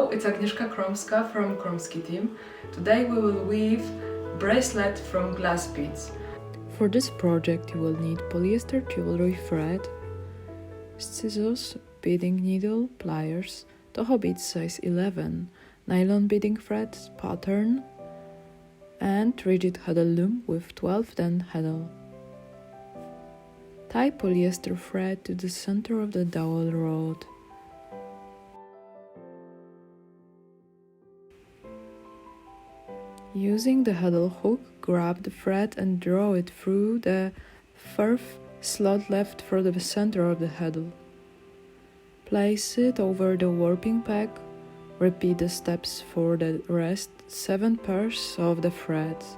Hello, it's Agnieszka Kromska from Kromski team. Today we will weave bracelet from glass beads. For this project you will need polyester jewelry thread, scissors, beading needle, pliers, Toho bead size 11, nylon beading thread pattern, and rigid heddle loom with 12 den heddle. Tie polyester thread to the center of the dowel rod. Using the heddle hook, grab the thread and draw it through the fourth slot left for the center of the heddle. Place it over the warping peg. Repeat the steps for the rest 7 pairs of the threads.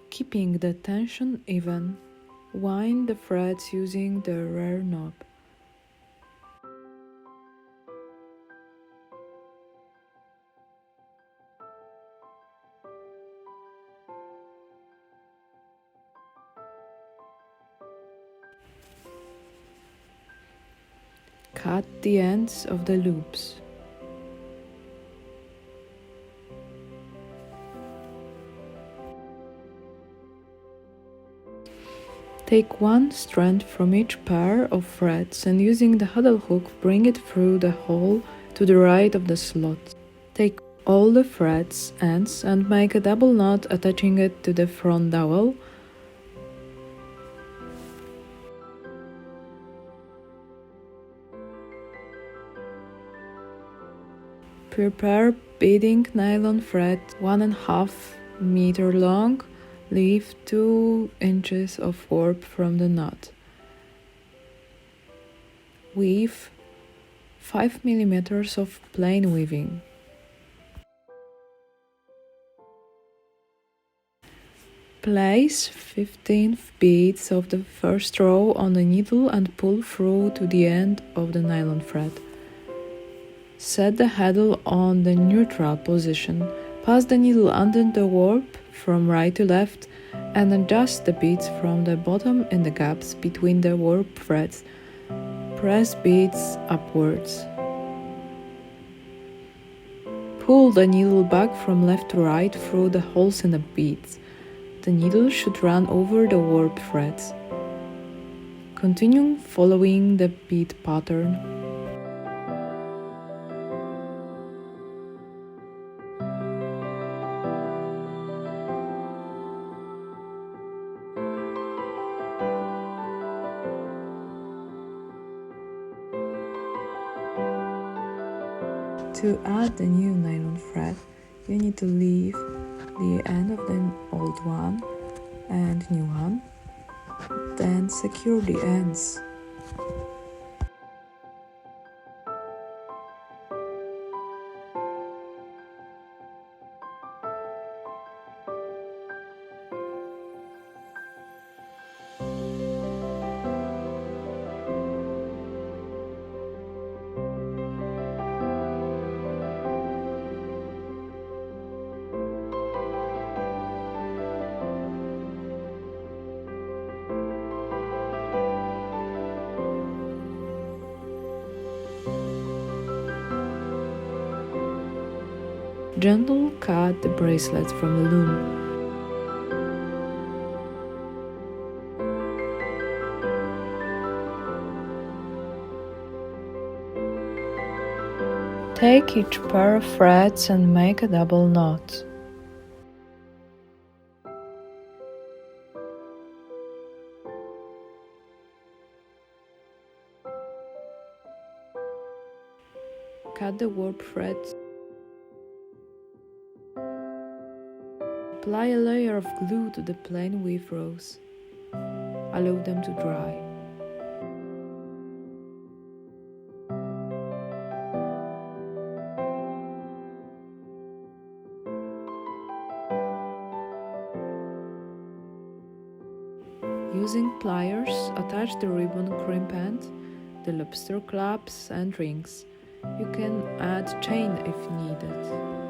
Keeping the tension even, wind the threads using the rear knob. Cut the ends of the loops. Take one strand from each pair of threads and using the heddle hook bring it through the hole to the right of the slot. Take all the threads ends and make a double knot attaching it to the front dowel. Prepare beading nylon thread 1.5 meter long. Leave 2 inches of warp from the knot. Weave 5 millimeters of plain weaving. Place 15 beads of the first row on the needle and pull through to the end of the nylon thread. Set the heddle on the neutral position. Pass the needle under the warp from right to left and adjust the beads from the bottom in the gaps between the warp threads. Press beads upwards. Pull the needle back from left to right through the holes in the beads. The needle should run over the warp threads. Continue following the bead pattern. To add the new nylon thread, you need to leave the end of the old one and new one, then secure the ends. Gently cut the bracelets from the loom. Take each pair of threads and make a double knot. Cut the warp threads. Apply a layer of glue to the plain weave rows. Allow them to dry. Using pliers, attach the ribbon crimp end, the lobster clasps and rings. You can add chain if needed.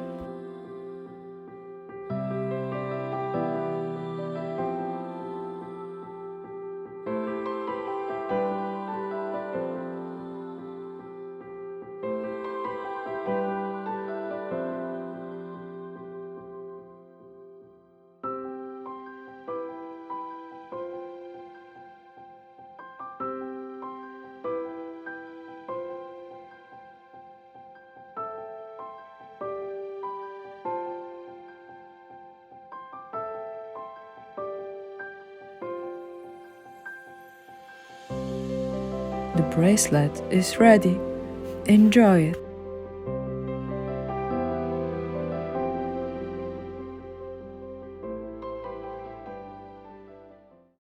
The bracelet is ready. Enjoy it!